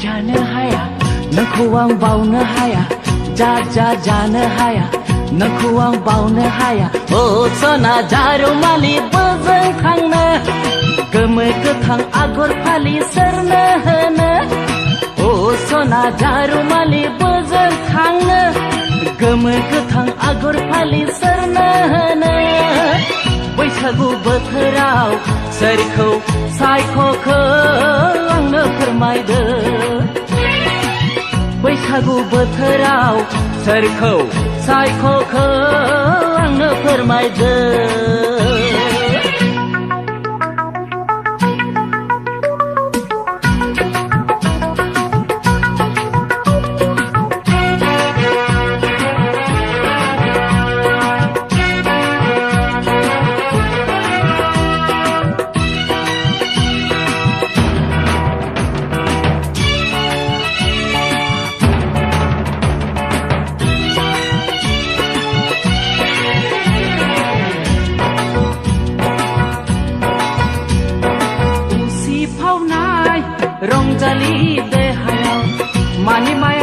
जानो हाया नोंखौ आं बावनो हाया जानो हाया नोंखौ आं बावनो हाया ओ सना जारुमालि बोजों थांनो गोमो गोथां आगर फालि सोरनो होनो ओ सना जारुमालि बोजों थांनो गोमो गोथां आगर फालि सोरनो होनो बैसागु बोथोराव सोरखौ सायख'खो आंनो फोरमायदो बैसागु बोथोराव सोरखौ सायख'खो आंनो फोरमायदो रंजाली देहायाव मानि माया